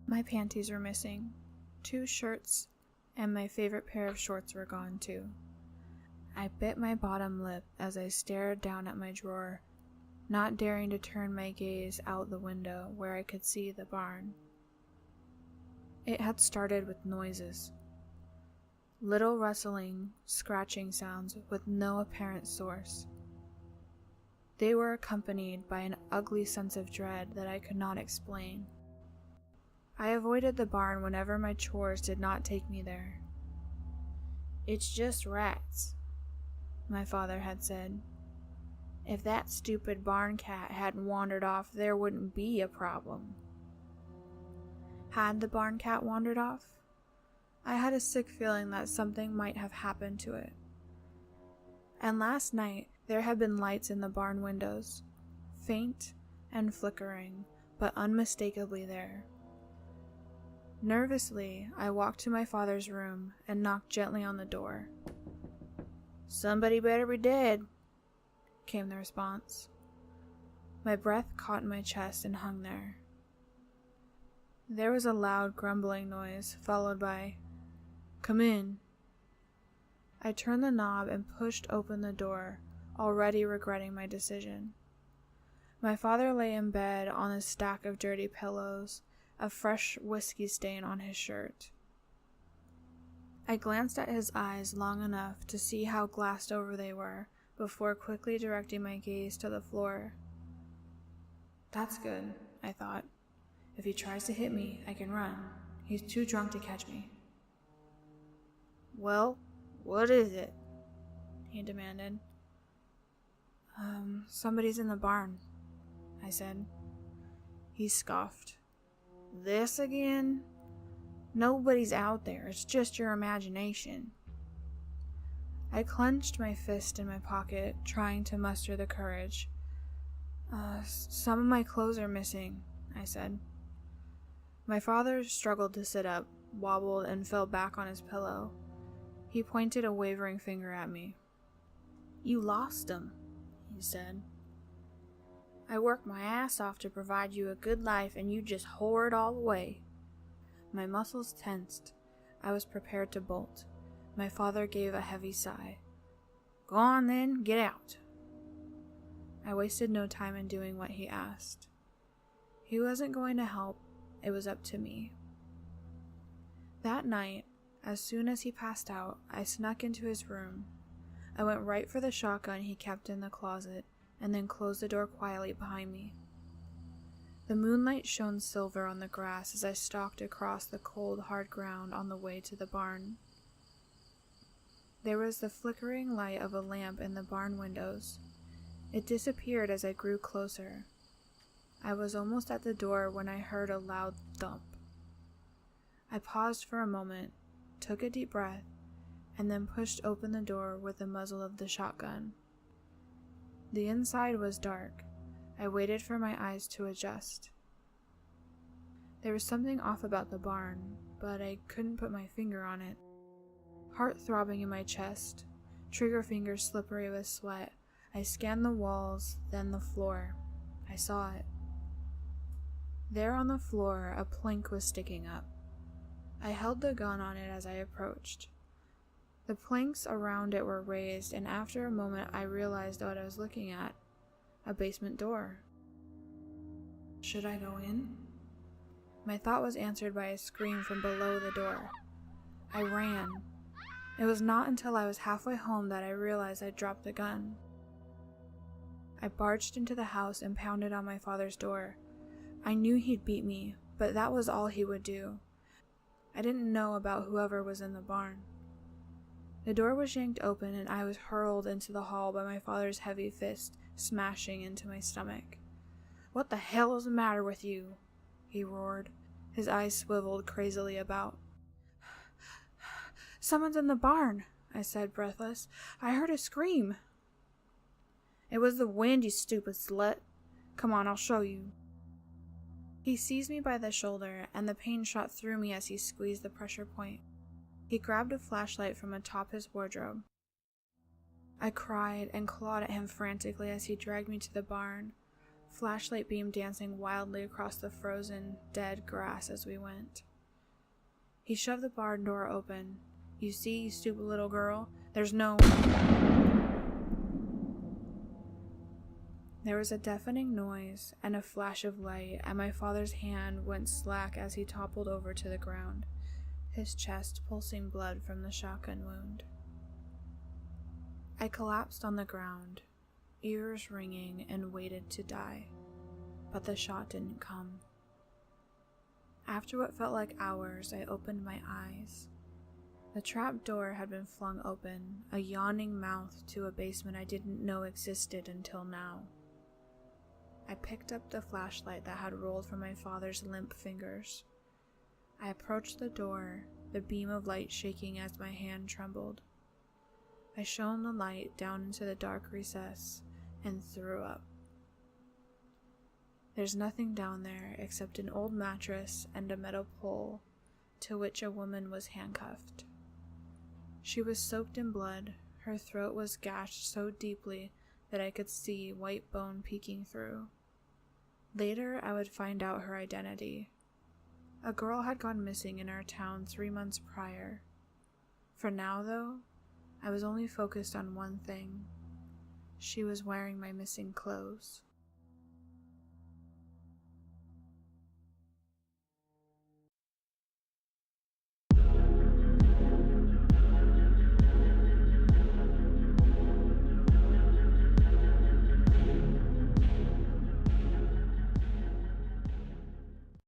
My panties were missing. 2 shirts and my favorite pair of shorts were gone too. I bit my bottom lip as I stared down at my drawer, not daring to turn my gaze out the window where I could see the barn. It had started with noises. Little rustling, scratching sounds with no apparent source. They were accompanied by an ugly sense of dread that I could not explain. I avoided the barn whenever my chores did not take me there. "It's just rats," my father had said. "If that stupid barn cat hadn't wandered off, there wouldn't be a problem." Had the barn cat wandered off? I had a sick feeling that something might have happened to it. And last night, there had been lights in the barn windows, faint and flickering, but unmistakably there. Nervously, I walked to my father's room and knocked gently on the door. "Somebody better be dead," came the response. My breath caught in my chest and hung there. There was a loud grumbling noise, followed by, "Come in." I turned the knob and pushed open the door, already regretting my decision. My father lay in bed on a stack of dirty pillows, a fresh whiskey stain on his shirt. I glanced at his eyes long enough to see how glassed over they were, before quickly directing my gaze to the floor. "That's good," I thought. "If he tries to hit me, I can run. He's too drunk to catch me." "Well, what is it?" he demanded. Somebody's in the barn," I said. He scoffed. "This again? Nobody's out there. It's just your imagination." I clenched my fist in my pocket, trying to muster the courage. Some of my clothes are missing," I said. My father struggled to sit up, wobbled, and fell back on his pillow. He pointed a wavering finger at me. "You lost them," he said. "I worked my ass off to provide you a good life, and you just whore it all away." My muscles tensed. I was prepared to bolt. My father gave a heavy sigh. "Go on then, get out." I wasted no time in doing what he asked. He wasn't going to help. It was up to me. That night, as soon as he passed out, I snuck into his room. I went right for the shotgun he kept in the closet, and then closed the door quietly behind me. The moonlight shone silver on the grass as I stalked across the cold, hard ground on the way to the barn. There was the flickering light of a lamp in the barn windows. It disappeared as I grew closer. I was almost at the door when I heard a loud thump. I paused for a moment, took a deep breath, and then pushed open the door with the muzzle of the shotgun. The inside was dark. I waited for my eyes to adjust. There was something off about the barn, but I couldn't put my finger on it. Heart throbbing in my chest, trigger fingers slippery with sweat, I scanned the walls, then the floor. I saw it. There on the floor, a plank was sticking up. I held the gun on it as I approached. The planks around it were raised, and after a moment I realized what I was looking at. A basement door. Should I go in? My thought was answered by a scream from below the door. I ran. It was not until I was halfway home that I realized I'd dropped the gun. I barged into the house and pounded on my father's door. I knew he'd beat me, but that was all he would do. I didn't know about whoever was in the barn. The door was yanked open and I was hurled into the hall by my father's heavy fist, smashing into my stomach. "What the hell is the matter with you?" he roared. His eyes swiveled crazily about. "Someone's in the barn," I said, breathless. "I heard a scream." "It was the wind, you stupid slut. Come on, I'll show you." He seized me by the shoulder, and the pain shot through me as he squeezed the pressure point. He grabbed a flashlight from atop his wardrobe. I cried and clawed at him frantically as he dragged me to the barn. flashlight beam dancing wildly across the frozen, dead grass as we went. He shoved the barn door open. "You see, you stupid little girl, there's no..." There was a deafening noise and a flash of light, and my father's hand went slack as he toppled over to the ground, his chest pulsing blood from the shotgun wound. I collapsed on the ground, ears ringing, and waited to die, but the shot didn't come. After what felt like hours, I opened my eyes. The trap door had been flung open, a yawning mouth to a basement I didn't know existed until now. I picked up the flashlight that had rolled from my father's limp fingers. I approached the door, the beam of light shaking as my hand trembled. I shone the light down into the dark recess and threw up. There's nothing down there except an old mattress and a metal pole to which a woman was handcuffed. She was soaked in blood. Her throat was gashed so deeply that I could see white bone peeking through. Later, I would find out her identity. A girl had gone missing in our town 3 months prior. For now, though, I was only focused on one thing. She was wearing my missing clothes.